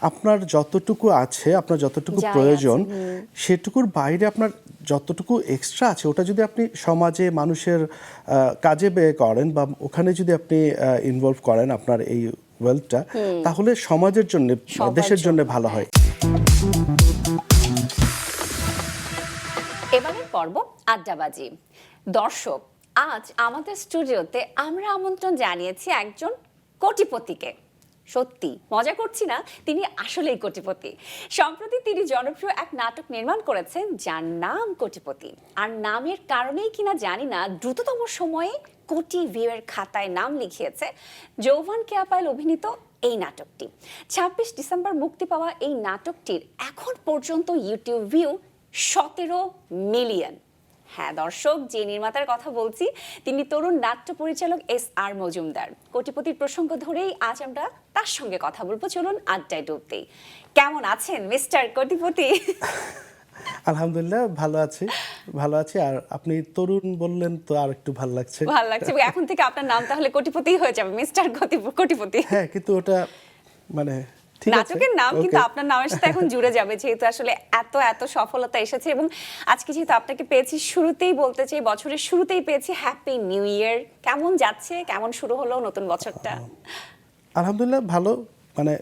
আপনার যতটুকু আছে, আপনার যতটুকু যাই প্রয়োজন, আছে, সেটুকুর বাইরে আপনার যতটুকু এক্সট্রা আছে, ওটা যদি আপনি সমাজে মানুষের কাজে ব্যয় করেন বা ওখানে যদি আপনি ইনভলভ করেন আপনার এই ওয়েলথটা, তাহলে সমাজের জন্য, সবার দেশের জন্য জন্য, ভালো হ্যাঁ। হয়। এবারের পর্ব আড্ডাবাজি। দর্শক, আজ আমাদের স্টুডিওতে আমরা আমন্ত্রণ জানিয়েছি একজন কোটিপতিকে। সত্যি মজা করছি না, তিনি আসলেই কোটিপতি। সম্প্রতি তিনি জনপ্রিয় এক নাটক নির্মাণ করেছেন যার নাম কোটিপতি। আর নামের কারণেই কিনা জানি না, দ্রুততম সময়ে কোটি ভিউয়ের খাতায় নাম লিখিয়েছে যৌবন কেয়াপাইল অভিনীত এই নাটকটি। ২৬ ডিসেম্বর মুক্তি পাওয়া এই নাটকটির এখন পর্যন্ত ইউটিউব ভিউ ১৭ মিলিয়ন। হ্যাঁ দর্শক, যে নির্মাতার কথা বলছি তিনি তরুণ নাট্য পরিচালক SR মজুমদার। কোটিপতির প্রসঙ্গ ধরেই আজ আমরা তার সঙ্গে কথা বলবো, চলুন আড্ডায় ডুবতেই। কেমন আছেন মিস্টার কোটিপতি? আলহামদুলিল্লাহ, ভালো আছি। আর আপনি তরুণ বললেন তো আর একটু ভালো লাগছে। ভালো লাগছে। এখন থেকে আপনার নাম তাহলে কোটিপতিই হয়ে যাবে, মিস্টার কোটিপতি। হ্যাঁ, কিন্তু ওটা মানে ঠিক আছে, নাটকের নাম ওকে। কিন্তু আপনার নামের সাথে এখন জুড়ে যাবে, যেহেতু আসলে এত এত সফলতা এসেছে। এবং আজকে যেহেতু আপনাকে পেয়েছি, শুরুতেই বলতে চাই, বছরের শুরুতেই পেয়েছি হ্যাপি নিউ ইয়ার। কেমন যাচ্ছে, কেমন শুরু হলো নতুন বছরটা? আলহামদুলিল্লাহ ভালো। মানে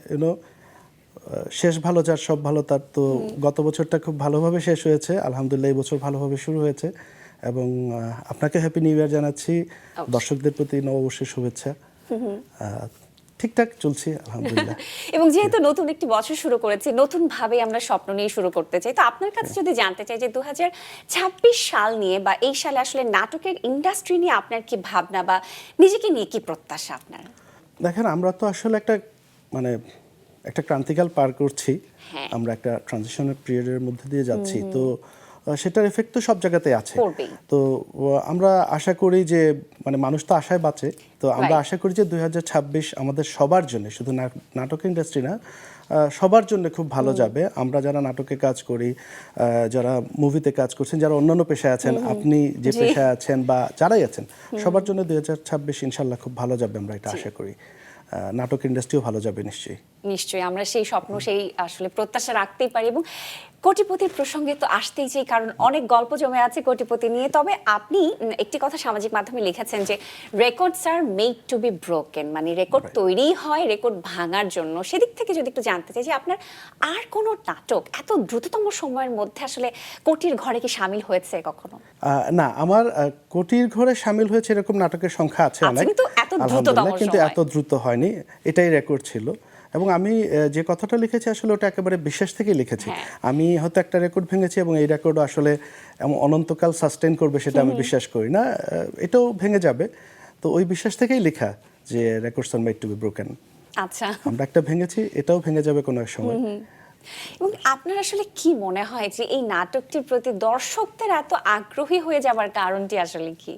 শেষ ভালো যার সব ভালো তার। তো গত বছরটা খুব ভালোভাবে শেষ হয়েছে, আলহামদুলিল্লাহ এই বছর ভালোভাবে শুরু হয়েছে। এবং আপনাকে হ্যাপি নিউ ইয়ার জানাচ্ছি, দর্শকদের প্রতি নববর্ষের শুভেচ্ছা। ঠিকঠাক চলছে আলহামদুলিল্লাহ। এবং যেহেতু নতুন একটি বছর শুরু করেছি, নতুন ভাবে আমরা স্বপ্ন নিয়ে শুরু করতে চাই, তো আপনার কাছে যদি জানতে চাই যে 2026 সাল নিয়ে বা এই সালে আসলে নাটকের ইন্ডাস্ট্রি নিয়ে আপনার কি ভাবনা বা নিজেকে নিয়ে কি প্রত্যাশা আপনার? দেখেন, আমরা তো আসলে একটা ক্রান্তিকাল পার করছি। হ্যাঁ। আমরা একটা ট্রানজিশনাল পিরিয়ডের মধ্যে দিয়ে যাচ্ছি। তো সেটার এফেক্ট তো সব জায়গাতেই আছে। করবেই। তো আমরা আশা করি যে মানুষ তো আশায় বাঁচে। তো আমরা আশা করি যে 2026 আমাদের সবার জন্য, শুধু নাটক ইন্ডাস্ট্রি না, সবার জন্য খুব ভালো যাবে। আমরা যারা নাটকে কাজ করি, যারা মুভিতে কাজ করছেন, যারা অন্যান্য পেশায় আছেন, আপনি যে পেশায় আছেন বা যারাই আছেন, সবার জন্য 2026 ইনশাল্লাহ খুব ভালো যাবে, আমরা এটা আশা করি। নাটক ইন্ডাস্ট্রিও ভালো যাবে নিশ্চয়ই। নিশ্চয়ই আমরা সেই স্বপ্ন, সেই আসলে প্রত্যাশা রাখতেই পারি। এবং কোটিপতির প্রসঙ্গে তো আসতেই চাই, কারণ অনেক গল্প জমে আছে কোটিপতি নিয়ে। তবে আপনি একটি কথা সামাজিক মাধ্যমে লিখেছেন যে records are made to be broken, মানে রেকর্ড তৈরি হয় রেকর্ড ভাঙার জন্য। সেদিক থেকে যদি একটু জানতে চাই যে আপনার আর কোনো নাটক এত দ্রুততম সময়ের মধ্যে আসলে কোটির ঘরে কি শামিল হয়েছে কখনো? না, আমার কোটির ঘরে শামিল হয়েছে এরকম নাটকের সংখ্যা আছে অনেক, কিন্তু এত দ্রুততম কিন্তু সময়। এত দ্রুত হয়নি, এটাই রেকর্ড ছিল। এবং আমি যে কথাটা লিখেছি আসলে ওটা একেবারে বিশ্বাস থেকেই লিখেছি। আমি হয়তো একটা রেকর্ড ভেঙেছি এবং এই রেকর্ডও আসলে অনন্তকাল সাস্টেইন করবে সেটা আমি বিশ্বাস করি না, এটাও ভেঙে যাবে। তো ওই বিশ্বাস থেকেই লেখা যে records are made to be broken. আচ্ছা, আমরা একটা ভেঙেছি, এটাও ভেঙে যাবে কোনো এক সময়। এবং আপনার আসলে কি মনে হয় যে এই নাটকটির প্রতি দর্শকদের এত আগ্রহী হয়ে যাবার কারণটি আসলে কি?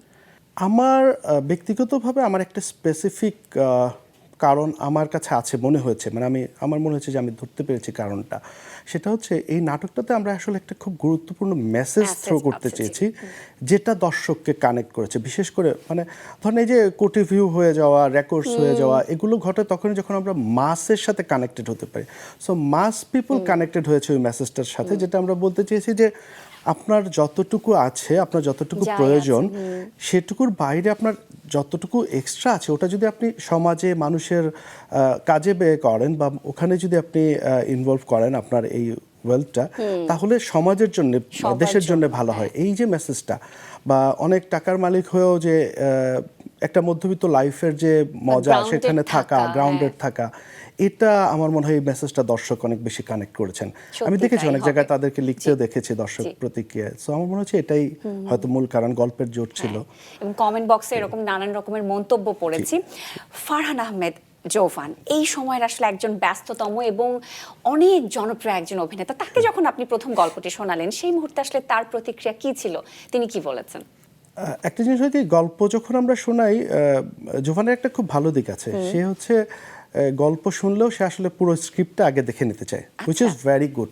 আমার ব্যক্তিগতভাবে আমার একটা স্পেসিফিক কারণ আমার কাছে আছে মনে হয়েছে, আমার মনে হচ্ছে যে আমি ধরতে পেরেছি কারণটা। সেটা হচ্ছে এই নাটকটাতে আমরা আসলে একটা খুব গুরুত্বপূর্ণ মেসেজ থ্রো করতে চেয়েছি, যেটা দর্শককে কানেক্ট করেছে। বিশেষ করে ধরেন এই যে কোটি ভিউ হয়ে যাওয়া, রেকর্ডস হয়ে যাওয়া, এগুলো ঘটে তখনই যখন আমরা মাসের সাথে কানেক্টেড হতে পারি। সো মাস পিপল কানেক্টেড হয়েছে ওই মেসেজটার সাথে, যেটা আমরা বলতে চেয়েছি যে আপনার যতটুকু আছে, আপনার যতটুকু প্রয়োজন, সেটুকুর বাইরে আপনার যতটুকু এক্সট্রা আছে, ওটা যদি আপনি সমাজে মানুষের কাজে ব্যয় করেন বা ওখানে যদি আপনি ইনভলভ করেন আপনার এই ওয়েলথটা, তাহলে সমাজের জন্য, দেশের জন্য ভালো হয়। এই যে মেসেজটা, বা অনেক টাকার মালিক হয়েও যে একটা মধ্যবিত্ত লাইফের যে মজা, সেখানে থাকা, গ্রাউন্ডেড থাকা, এটা আমার মনে হয় এই মেসেজটা দর্শক অনেক বেশি কানেক্ট করেছেন। আমি দেখেছি অনেক জায়গায় তাদেরকে লিখতেও দেখেছি দর্শক প্রতিক্রিয়া। সো আমার মনে হচ্ছে এটাই হয়তো মূল কারণ, গল্পের জোর ছিল। এবং কমেন্ট বক্সে এরকম নানান রকমের মন্তব্য পড়েছি। ফারহান আহমেদ যৌবন এই সময়ের আসলে একজন ব্যস্ততম এবং অনেক জনপ্রিয় একজন অভিনেতা। তাকে যখন আপনি প্রথম গল্পটি শোনালেন, সেই মুহূর্তে আসলে তার প্রতিক্রিয়া কি ছিল, তিনি কি বলেছেন? একটা জিনিস হয় কি, গল্প যখন আমরা শোনাই, যৌবনের একটা খুব ভালো দিক আছে, সে হচ্ছে গল্প শুনলেও সে আসলে পুরো স্ক্রিপ্টটা আগে দেখে নিতে চায়, which is very good.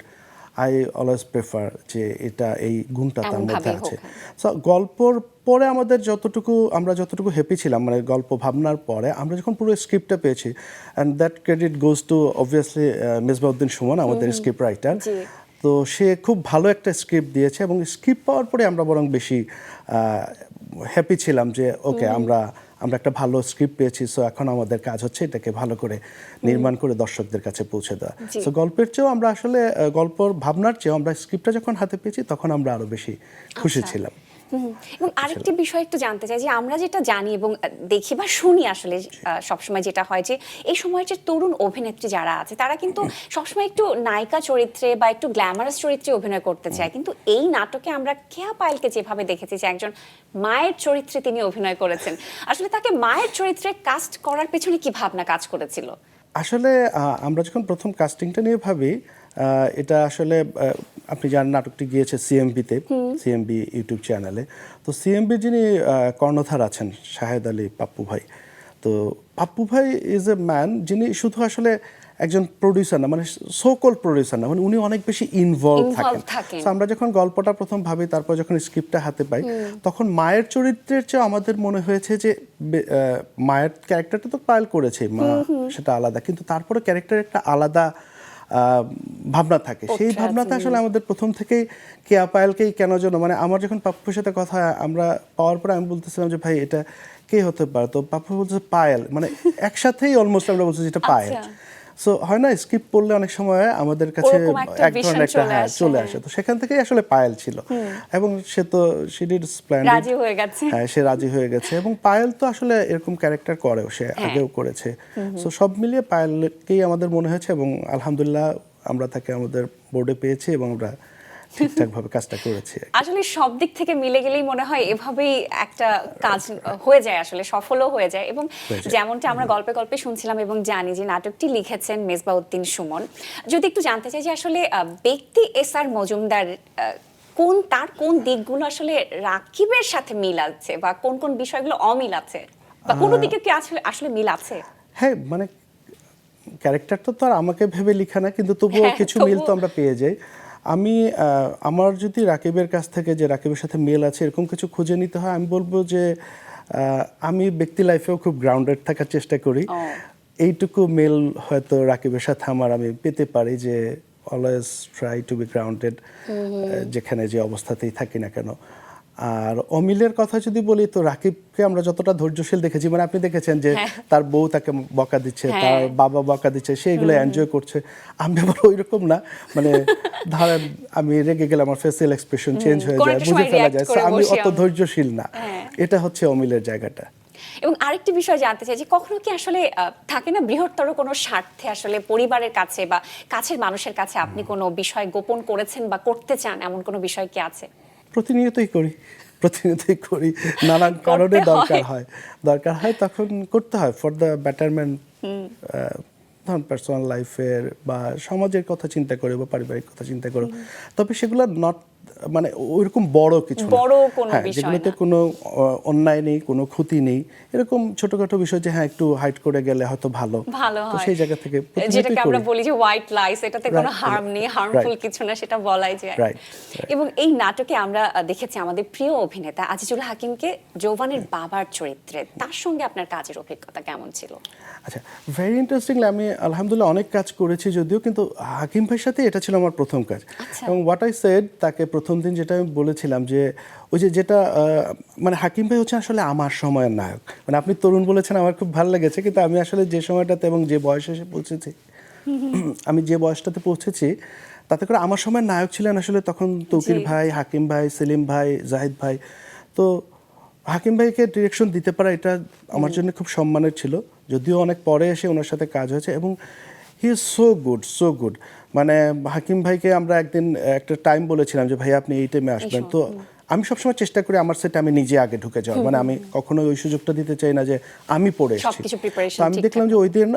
I always prefer যে এটা এই গুণটা তার মধ্যে এমনভাবেই আছে। হোক। সো গল্পর পরে আমাদের আমরা যতটুকু হ্যাপি ছিলাম, মানে গল্প ভাবনার পরে আমরা যখন পুরো স্ক্রিপ্টটা পেয়েছি, and that credit goes to obviously Mezbauddin Suman, আমাদের স্ক্রিপ্ট রাইটার। জি। তো সে খুব ভালো একটা স্ক্রিপ্ট দিয়েছে এবং স্ক্রিপ্ট পাওয়ার পরে আমরা বরং বেশি হ্যাপি ছিলাম যে ওকে আমরা একটা ভালো স্ক্রিপ্ট পেয়েছি, সো এখন আমাদের কাজ হচ্ছে এটাকে ভালো করে নির্মাণ করে দর্শকদের কাছে পৌঁছে দেওয়া। জি। সো গল্পের চেয়েও আমরা আসলে গল্পর ভাবনার চেয়েও আমরা স্ক্রিপ্টটা যখন হাতে পেয়েছি তখন আমরা আরো বেশি খুশি আচ্ছা। ছিলাম। এবং আরেকটি বিষয় একটু জানতে চাই যে আমরা যেটা জানি এবং দেখি বা শুনি আসলে সবসময় যেটা হয় যে এই সময়ের যে তরুণ অভিনেত্রী যারা আছে তারা কিন্তু সবসময় একটু নায়িকা চরিত্রে বা একটু গ্ল্যামারাস চরিত্রে অভিনয় করতে চায়, কিন্তু এই নাটকে আমরা কেয়া পায়েলকে যেভাবে দেখেছি যে একজন মায়ের চরিত্রে তিনি অভিনয় করেছেন, আসলে তাকে মায়ের চরিত্রে কাস্ট করার পেছনে কি ভাবনা কাজ করেছিল? আসলে আমরা যখন প্রথম কাস্টিংটা নিয়ে ভাবি, এটা আসলে আপনি জানেন নাটকটি গিয়েছে সিএমবিতে, সিএমবি ইউটিউব চ্যানেলে। তো সিএমবি যিনি কর্ণধার আছেন শাহেদ আলী পাপ্পু ভাই, তো পাপ্পু ভাই ইজ এ ম্যান যিনি শুধু আসলে একজন প্রডিউসার না, মানে সোকল প্রডিউসার না, মানে উনি অনেক বেশি ইনভলভ থাকেন। So আমরা যখন গল্পটা প্রথম ভাবি, তারপর যখন স্ক্রিপ্টটা হাতে পাই, তখন মায়ের চরিত্রের চেয়ে আমাদের মনে হয়েছে যে মায়ের ক্যারেক্টারটা তো পায়েল করেছে, মা সেটা আলাদা, কিন্তু তারপরে ক্যারেক্টার একটা আলাদা ভাবনা থাকে। সেই ভাবনাটা আসলে আমাদের প্রথম থেকেই কেয়া পায়েলকেই কেন যেন, মানে আমার যখন পাপ্পুর সাথে কথা আমরা পাওয়ার পরে আমি বলতেছিলাম যে ভাই এটা কে হতে পারে, তো পাপ্পু বলছে পায়েল, মানে একসাথেই অলমোস্ট আমরা বলছি যেটা পায়েল। সো হয় না, স্ক্রিপ্ট পড়লে অনেক সময় আমাদের কাছে এক ধরনের একটা চলে আসে, তো সেখান থেকেই আসলে পায়েল ছিল এবং সে তো রাজি হয়ে গেছে। হ্যাঁ, সে রাজি হয়ে গেছে এবং পায়েল তো আসলে এরকম ক্যারেক্টার করেও, সে আগেও করেছে। সো সব মিলিয়ে পায়েলকেই আমাদের মনে হয়েছে এবং আলহামদুলিল্লাহ আমরা তাকে আমাদের বোর্ডে পেয়েছি এবং আমরা ঠিকঠাকভাবে কাজটা করেছি। আসলে সব দিক থেকে মিলে গেলেই মনে হয় এভাবেই একটা কাজ হয়ে যায়, আসলে সফলও হয়ে যায়। এবং যেমনটা আমরা গল্পে গল্পে শুনছিলাম এবং জানি যে নাটকটি লিখেছেন মেজবাউদ্দিন সুমন, যদি একটু জানতে চাই যে আসলে ব্যক্তি এসআর মজুমদার তার কোন দিকগুলো আসলে রাকিবের সাথে মিল আছে বা কোন কোন বিষয়গুলো অমিল আছে, বা কোনো দিকে কি আসলে মিল আছে? হ্যাঁ, মানে ক্যারেক্টারটা তো আর আমাকে ভেবে লেখা না, কিন্তু তবুও কিছু মিল তো আমরা পেয়ে যাই। আমার যদি রাকিবের কাছ থেকে যে রাকিবের সাথে মিল আছে এরকম কিছু খুঁজে নিতে হয়, আমি বলবো যে আমি ব্যক্তি লাইফেও খুব গ্রাউন্ডেড থাকার চেষ্টা করি। এইটুকু মিল হয়তো রাকিবের সাথে আমি পেতে পারি, যে always try to B grounded, যেখানে যে অবস্থাতেই থাকি না কেন। আর অমিলের কথা যদি বলি, তো রাকিবকে আমরা যতটা ধৈর্যশীল দেখেছি, মানে আপনি দেখেছেন যে তার বউ তাকে বকা দিচ্ছে, তার বাবা বকা দিচ্ছে, সে এগুলো এনজয় করছে। আমি আবার ওইরকম না, মানে ধরেন আমি রেগে গেলে আমার ফেসিয়াল এক্সপ্রেশন চেঞ্জ হয়ে যায়, বুঝে ফেলা যায়, আমি অত ধৈর্যশীল না। এটা হচ্ছে অমিলের জায়গাটা। এবং আরেকটি বিষয় জানতে চাই যে কখনো কি আসলে থাকে না বৃহত্তর কোনো স্বার্থে আসলে পরিবারের কাছে বা কাছের মানুষের কাছে আপনি কোনো বিষয় গোপন করেছেন বা করতে চান, এমন কোনো বিষয় কি আছে? প্রতিনিয়তই করি, নানান কারণে দরকার হয় তখন করতে হয়, ফর দ্য বেটারমেন্ট, ধরুন পার্সোনাল লাইফের বা সমাজের কথা চিন্তা করে বা পারিবারিক কথা চিন্তা করে। তবে সেগুলো নট মানে ওইরকম বড় কিছু না, যেগুলোতে কোনো অন্যায় নেই, কোনো ক্ষতি নেই, এরকম ছোটখাটো বিষয় যে হ্যাঁ একটু হাইড করে গেলে হয়তো ভালো, তো সেই জায়গা থেকে যেটাকে আমরা বলি যে হোয়াইট লাইস, এটাতে কোনো হার্ম নেই, হার্মফুল কিছু না, সেটা বলাই যায়। এবং এই নাটকে আমরা দেখেছি আমাদের প্রিয় অভিনেতা আজিজুল হাকিমকে যৌবনের বাবার চরিত্রে, তার সঙ্গে আপনার কাজের অভিজ্ঞতা কেমন ছিল? আচ্ছা, ভেরি ইন্টারেস্টিংলি আমি আলহামদুলিল্লাহ অনেক কাজ করেছি যদিও, কিন্তু হাকিম ভাইয়ের সাথে এটা ছিল আমার প্রথম কাজ। এবং হোয়াট আই সেড, তাকে প্রথম দিন যেটা আমি বলেছিলাম যে ওই যেটা মানে হাকিম ভাই হচ্ছে আসলে আমার সময়ের নায়ক। মানে আপনি তরুণ বলেছেন, আমার খুব ভালো লেগেছে, কিন্তু আমি আসলে যে সময়টাতে এবং যে বয়সে এসে পৌঁছেছি, আমি যে বয়সটাতে পৌঁছেছি, তাতে করে আমার সময়ের নায়ক ছিলেন আসলে তখন তৌকির ভাই, হাকিম ভাই, সেলিম ভাই, জাহিদ ভাই। তো হাকিম ভাইকে ডিরেকশন দিতে পারা এটা আমার জন্য খুব সম্মানের ছিল, যদিও অনেক পরে এসে ওনার সাথে কাজ হয়েছে। এবং হি ইজ সো গুড, মানে হাকিম ভাইকে আমরা একদিন একটা টাইম বলেছিলাম যে ভাই আপনি এই টাইমে আসবেন, তো আমি সবসময় চেষ্টা করি আমার সেটা আমি নিজে আগে ঢুকে যাওয়ার, মানে আমি কখনো ওই সুযোগটা দিতে চাই না যে আমি পড়ে এসেছি। তো আমি দেখলাম যে ওই দিন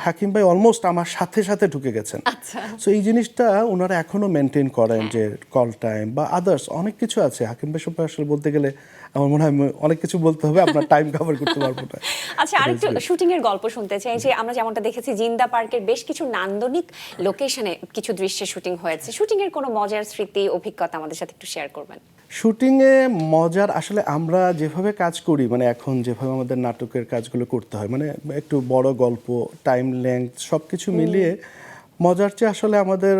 হাকিম ভাই অলমোস্ট আমার সাথে ঢুকে গেছেন। সো এই জিনিসটা ওনারা এখনো মেনটেন করেন, যে কল টাইম বা আদার্স অনেক কিছু আছে। হাকিম ভাই সম্পর্কে আসলে বলতে গেলে আমার মনে হয় অনেক কিছু বলতে হবে, আপনার টাইম কভার করতে পারবো না। আচ্ছা, আরেকটু শুটিং এর গল্প শুনতে চাই। যে আমরা যেমনটা দেখেছি জিন্দা পার্কের বেশ কিছু নান্দনিক লোকেশনে কিছু দৃশ্যে শুটিং হয়েছে। শুটিং এর কোনো মজার স্মৃতি অভিজ্ঞতা আমাদের সাথে একটু শেয়ার করবেন? শুটিংয়ে মজার আসলে আমরা যেভাবে কাজ করি, মানে এখন যেভাবে আমাদের নাটকের কাজগুলো করতে হয়, মানে একটু বড় গল্প, টাইম লেংথ সব কিছু মিলিয়ে মজার চেয়ে আসলে আমাদের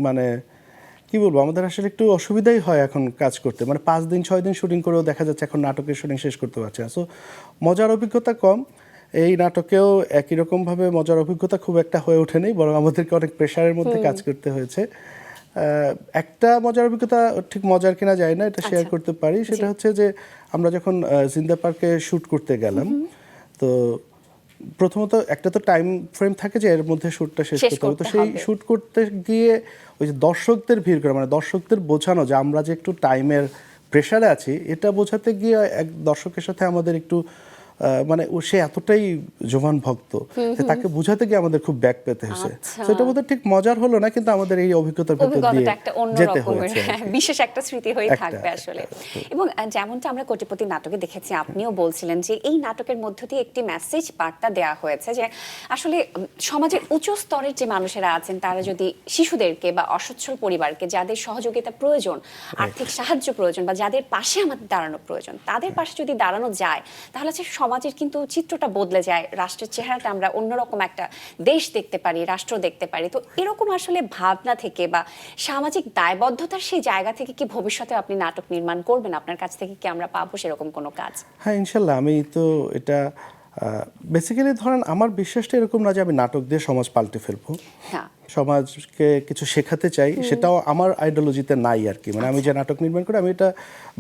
মানে কি বলবো, আমাদের আসলে একটু অসুবিধাই হয় এখন কাজ করতে। মানে 5 দিন 6 দিন শুটিং করেও দেখা যাচ্ছে এখন নাটকের শুটিং শেষ করতে পারছে না। সো মজার অভিজ্ঞতা কম। এই নাটকেও একই রকমভাবে মজার অভিজ্ঞতা খুব একটা হয়ে ওঠেনি, বরং আমাদেরকে অনেক প্রেশারের মধ্যে কাজ করতে হয়েছে। একটা মজার অভিজ্ঞতা, ঠিক মজার কিনা যায় না, এটা শেয়ার করতে পারি। সেটা হচ্ছে যে আমরা যখন জিন্দা পার্কে শ্যুট করতে গেলাম, তো প্রথমত একটা তো টাইম ফ্রেম থাকে যে এর মধ্যে শ্যুটটা শেষ করতে হবে। তো সেই শ্যুট করতে গিয়ে ওই যে দর্শকদের ভিড় করে, মানে দর্শকদের বোঝানো যে আমরা যে একটু টাইমের প্রেশারে আছি, এটা বোঝাতে গিয়ে এক দর্শকের সাথে আমাদের একটু মানে সে এতটাই জোয়ান ভক্ত যে তাকে বোঝাতে গিয়ে আমাদের খুব ব্যাক পেতে হয়েছে। সেটা বোধহয় ঠিক মজার হলো না, কিন্তু আমাদের এই অভিজ্ঞতার ভেতর দিয়ে যেতে হয়েছে, বিশেষ একটা স্মৃতি হয়ে থাকবে আসলে। এবং যেমনটা আমরা কোটিপতি নাটকে দেখেছি, আপনিও বলছিলেন যে এই নাটকের মধ্য দিয়ে একটি মেসেজ বার্তা দেওয়া হয়েছে যে আসলে সমাজের উচ্চ স্তরের যে মানুষেরা আছেন তারা যদি শিশুদেরকে বা অসচ্ছল পরিবারকে, যাদের সহযোগিতা প্রয়োজন, আর্থিক সাহায্য প্রয়োজন, বা যাদের পাশে আমাদের দাঁড়ানো প্রয়োজন, তাদের পাশে যদি দাঁড়ানো যায়, তাহলে সমাজের কিন্তু চিত্রটা বদলে যায়, রাষ্ট্রের চেহারাটা আমরা অন্যরকম একটা দেশ দেখতে পারি, রাষ্ট্র দেখতে পারি। তো এরকম আসলে ভাবনা থেকে বা সামাজিক দায়বদ্ধতার সেই জায়গা থেকে কি ভবিষ্যতে আপনি নাটক নির্মাণ করবেন? আপনার কাছ থেকে কি আমরা পাবো সেরকম কোনো কাজ? হ্যাঁ, ইনশাল্লাহ। আমি তো এটা বেসিক্যালি ধরেন আমার বিশ্বাসটা এরকম না যে আমি নাটক দিয়ে সমাজ পাল্টে ফেলবো, সমাজকে কিছু শেখাতে চাই, সেটাও আমার আইডিওলজিতে নাই আর কি। মানে আমি যে নাটক নির্মাণ করি, আমি এটা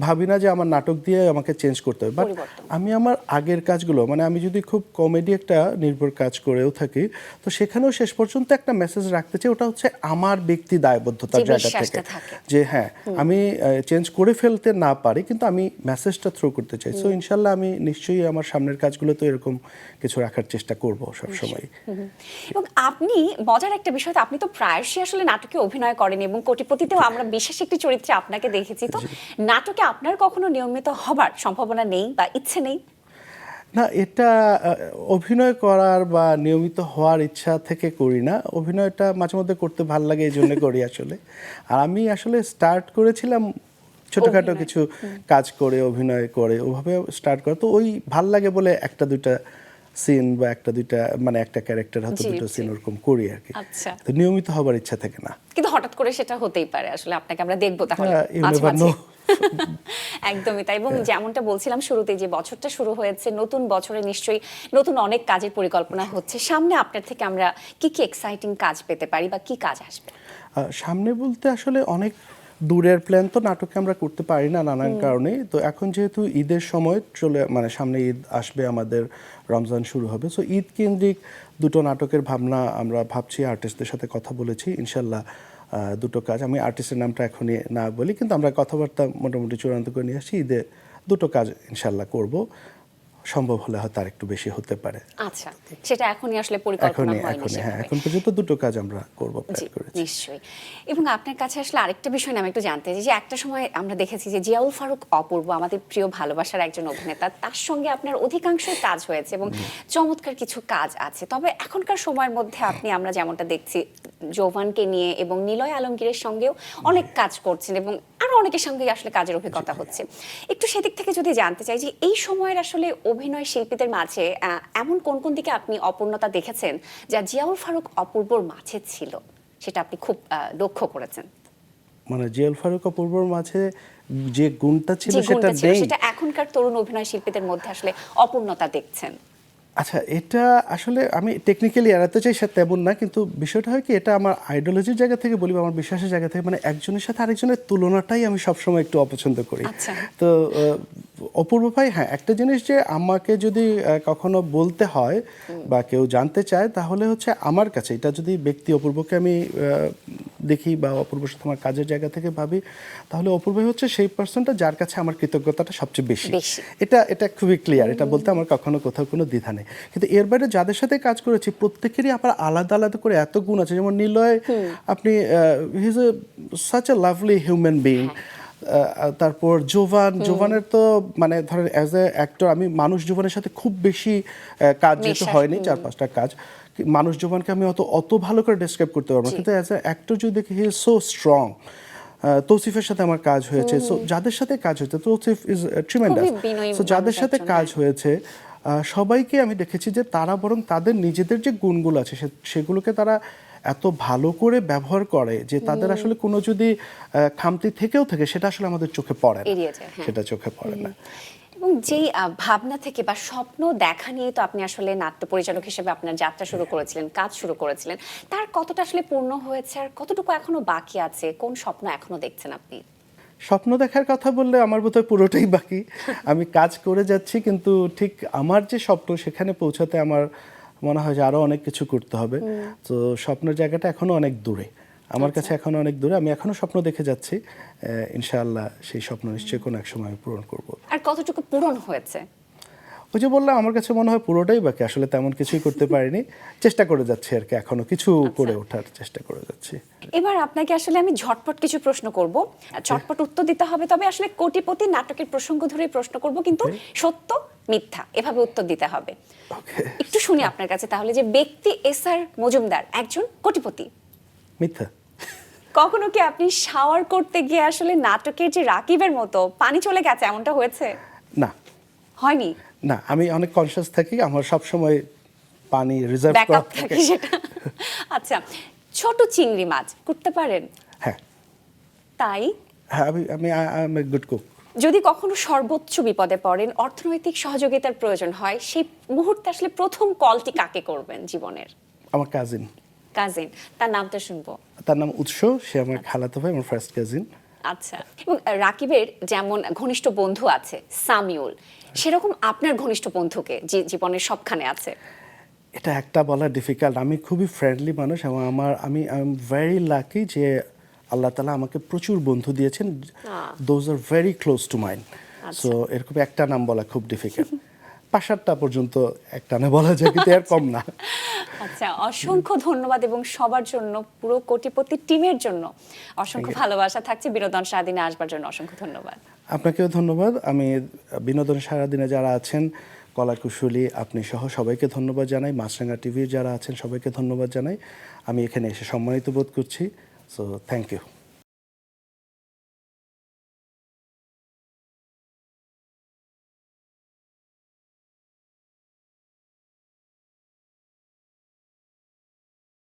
ভাবি না যে আমার নাটক দিয়ে আমাকে চেঞ্জ করতে হবে। বাট আমি আমার আগের কাজগুলো, মানে আমি যদি খুব কমেডি একটা নির্ভর কাজ করেও থাকি, তো সেখানেও শেষ পর্যন্ত একটা মেসেজ রাখতে চাই। ওটা হচ্ছে আমার ব্যক্তি দায়বদ্ধতার জায়গা থেকে, যে হ্যাঁ আমি চেঞ্জ করে ফেলতে না পারি, কিন্তু আমি মেসেজটা থ্রো করতে চাই। সো ইনশাল্লাহ আমি নিশ্চয়ই আমার সামনের কাজগুলো তো এরকম কিছু রাখার চেষ্টা করব সবসময়। এবং আপনি মজার একটা বিষয়, আপনি তো প্রায়শই আসলে নাটকে অভিনয় করেন এবং কোটিপতিতেও আমরা বিশেষ একটি চরিত্রে আপনাকে দেখেছি। তো নাটকে আপনার কখনো নিয়মিত হবার সম্ভাবনা নেই বা ইচ্ছে নেই? না, এটা অভিনয় করার বা নিয়মিত হওয়ার ইচ্ছা থেকে করি না। অভিনয়টা মাঝে মধ্যে করতে ভালো লাগে, এই জন্য করি আসলে। আর আমি আসলে স্টার্ট করেছিলাম ছোটখাটো কিছু কাজ করে, অভিনয় করে, ওভাবে স্টার্ট করে। তো ওই ভাল লাগে বলে একটা দুইটা সিন বা একটা দুইটা, মানে একটা ক্যারেক্টার হয়তো দুটো সিন ওরকম করি আর কি। তো নিয়মিত হবার ইচ্ছা থাকে না, কিন্তু হঠাৎ করে সেটা হতেই পারে। আসলে আপনাকে আমরা দেখবো তাহলে একদমই তাই। এবং যেমনটা বলছিলাম শুরুতে, যে বছরটা শুরু হয়েছে, নতুন বছরে নিশ্চয়ই নতুন অনেক কাজের পরিকল্পনা হচ্ছে। সামনে আপনার থেকে আমরা কি কি এক্সাইটিং কাজ পেতে পারি বা কি কাজ আসবে সামনে? বলতে আসলে অনেক দূরের প্ল্যান তো নাটকে আমরা করতে পারি না নানান কারণে। তো এখন যেহেতু ঈদের সময় চলে, মানে সামনে ঈদ আসবে, আমাদের রমজান শুরু হবে, সো ঈদ কেন্দ্রিক দুটো নাটকের ভাবনা আমরা ভাবছি। আর্টিস্টদের সাথে কথা বলেছি, ইনশাল্লাহ দুটো কাজ, আমি আর্টিস্টের নামটা এখনই না বলি, কিন্তু আমরা কথাবার্তা মোটামুটি চূড়ান্ত করে নিয়ে আসছি। ঈদে দুটো কাজ ইনশাল্লাহ করব, সম্ভব হলে হয়তো আর একটু বেশি হতে পারে। আচ্ছা, সেটা এখনই আসলে পরিকল্পনা হয়নি। হ্যাঁ, এখন পর্যন্ত দুটো কাজ আমরা করব, প্ল্যান করেছি নিশ্চয়ই। এবং আপনার কাছে আসলে আরেকটা বিষয় আমি একটু জানতে চাই, যে একটা সময় আমরা দেখেছি যে জিয়াউল ফারুক অপূর্ব, আমাদের প্রিয় ভালোবাসার একজন অভিনেতা, তার সঙ্গে আপনার অধিকাংশ কাজ হয়েছে এবং চমৎকার কিছু কাজ আছে। তবে এখনকার সময়ের মধ্যে আপনি, আমরা যেমনটা দেখছি, যৌবনকে নিয়ে এবং নিলয় আলমগীরের সঙ্গেও অনেক কাজ করছেন এবং আরো অনেকের সঙ্গে আসলে কাজের অভিজ্ঞতা হচ্ছে। একটু সেদিক থেকে যদি জানতে চাই যে এই সময়ের আসলে অভিনয় শিল্পীদের মাঝে এমন কোন কোন দিকে আপনি অপূর্ণতা দেখেছেন যা জিয়াউল ফারুক অপূর্বর মাঝে ছিল, সেটা আপনি খুব লক্ষ্য করেছেন? মানে জিয়াউল ফারুক অপূর্বর মাঝে যে গুণটা ছিল সেটা এখনকার তরুণ অভিনয় শিল্পীদের মধ্যে আসলে অপূর্ণতা দেখছেন? আচ্ছা, এটা আসলে আমি টেকনিক্যালি এড়াতে চাই সেটা তেমন না, কিন্তু বিষয়টা হয় কি, এটা আমার আইডিওলজির জায়গা থেকে বলি, আমার বিশ্বাসের জায়গা থেকে, মানে একজনের সাথে আরেকজনের তুলনাটাই আমি সবসময় একটু অপছন্দ করি। তো অপূর্ব ভাই, হ্যাঁ, একটা জিনিস যে আমাকে যদি কখনো বলতে হয় বা কেউ জানতে চায়, তাহলে হচ্ছে আমার কাছে এটা যদি ব্যক্তি অপূর্বকে আমি দেখি বা অপূর্বর সাথে আমার কাজের জায়গা থেকে ভাবি, তাহলে অপূর্বই হচ্ছে সেই পার্সনটা যার কাছে আমার কৃতজ্ঞতাটা সবচেয়ে বেশি। এটা খুবই ক্লিয়ার, এটা বলতে আমার কখনো কোথাও কোনো দ্বিধা নেই। কিন্তু এর বাইরে যাদের সাথে কাজ করেছি প্রত্যেকেরই আবার আলাদা আলাদা করে এত গুণ আছে। যেমন নিলয়, আপনি he is such a lovely human being, তারপর জোভানের তো মানে ধরেন অ্যাজ এ অ্যাক্টর আমি মানুষ জোভানের সাথে খুব বেশি কাজ যেহেতু হয়নি 4-5টা কাজ, মানুষ জোভানকে আমি অত ভালো করে ডেসক্রাইব করতে পারবো না, কিন্তু অ্যাজ এ অ্যাক্টর যদি দেখি হি ইজ সো স্ট্রং। তৌসিফের সাথে আমার কাজ হয়েছে, সো যাদের সাথে কাজ হয়েছে, তৌসিফ ইজ ট্রিমেন্ডাস, সো যাদের সাথে কাজ হয়েছে সবাইকে আমি দেখেছি যে তারা বরং তাদের নিজেদের যে গুণগুলো আছে সেগুলোকে তারা এত ভালো করে ব্যবহার করে যে তাদের আসলে কোনো যদি খামতি থেকেও থাকে সেটা আসলে আমাদের চোখে পড়ে না, সেটা চোখে পড়ে না। এবং যেই ভাবনা থেকে বা স্বপ্ন দেখা নিয়ে তো আপনি আসলে নাট্য পরিচালক হিসেবে আপনার যাত্রা শুরু করেছিলেন, কাজ শুরু করেছিলেন, তার কতটা আসলে পূর্ণ হয়েছে আর কতটুকু এখনো বাকি আছে? কোন স্বপ্ন এখনো দেখছেন আপনি? স্বপ্ন দেখার কথা বললে আমার বোধহয় পুরোটাই বাকি। আমি কাজ করে যাচ্ছি, কিন্তু ঠিক আমার যে স্বপ্ন সেখানে পৌঁছাতে আমার মনে হয় যে আরো অনেক কিছু করতে হবে। তো স্বপ্নের জায়গাটা এখনো অনেক দূরে, আমার কাছে এখনো অনেক দূরে। আমি এখনো স্বপ্ন দেখে যাচ্ছি, ইনশাআল্লাহ সেই স্বপ্ন নিশ্চয়ই কোনো এক সময় আমি পূরণ করব। আর কতটুকু পূরণ হয়েছে? ওই যে বললাম, আমার কাছে মনে হয় পুরোটাই বাকি, আসলে তেমন কিছুই করতে পারিনি, চেষ্টা করে যাচ্ছি আর কি, এখনো কিছু করে ওঠার চেষ্টা করে যাচ্ছি। এবার আপনাকে আসলে আমি ঝটপট কিছু প্রশ্ন করব, ঝটপট উত্তর দিতে হবে, তবে আসলে কোটিপতি নাটকের প্রসঙ্গ ধরে প্রশ্ন করব, কিন্তু সত্য মিথ্যা এভাবে উত্তর দিতে হবে। একটু শুনি আপনার কাছে তাহলে, যে ব্যক্তি এসআর মজুমদার একজন কোটিপতি। মিথ্যা। কখনো কি আপনি শাওয়ার করতে গিয়ে আসলে নাটকের যে রাকিবের মতো পানি চলে গেছে, এমনটা হয়েছে? না, হয়নি। না, আমি অনেক কনসিয়াস থাকি, আমার সব সময় পানি রিজার্ভ করা ব্যাকআপ থাকে। থাকে সেটা। আচ্ছা, ছোট চিংড়ি মাছ করতে পারেন? হ্যাঁ, তাই? হ্যাঁ, আমি I M a good cook. যদি কখনো সর্বোচ্চ বিপদে পড়েন, অর্থনৈতিক সহযোগিতার প্রয়োজন হয়, সেই মুহূর্তে আসলে প্রথম কলটি কাকে করবেন জীবনের? আমার কাজিন। কাজিন, তার নামটা শুনবো। তার নাম উৎস, সে আমার খালাতো ভাই, আমার ফার্স্ট কাজিন। আচ্ছা, এবং রাকিবের যেমন ঘনিষ্ঠ বন্ধু আছে সামিউল, সেরকম আপনার ঘনিষ্ঠ বন্ধুকে যে জীবনের সবখানে আছে? এটা একটা বলা ডিফিকাল্ট। আমি খুবই ফ্রেন্ডলি মানুষ এবং আমি আই এম ভেরি লাকি যে আল্লাহ তাআলা আমাকে প্রচুর বন্ধু দিয়েছেন, those are very close to mind. So এরকম একটা নাম বলা খুব ডিফিকাল্ট, 5-7টা পর্যন্ত একটা না বলা যায়, কিন্তু এর কম না। আচ্ছা, অসংখ্য ধন্যবাদ, এবং সবার জন্য, পুরো কোটিপতি টিমের জন্য অসংখ্য ভালোবাসা থাকছে। বিনোদন সারাদিনে আসবার জন্য অসংখ্য ধন্যবাদ। আপনাকেও ধন্যবাদ। আমি বিনোদন সারাদিনে যারা আছেন, কলাকুশলী আপনি সহ সবাইকে ধন্যবাদ জানাই, মাছরাঙা টিভির যারা আছেন সবাইকে ধন্যবাদ জানাই। আমি এখানে এসে সম্মানিত বোধ করছি, সো থ্যাংক ইউ।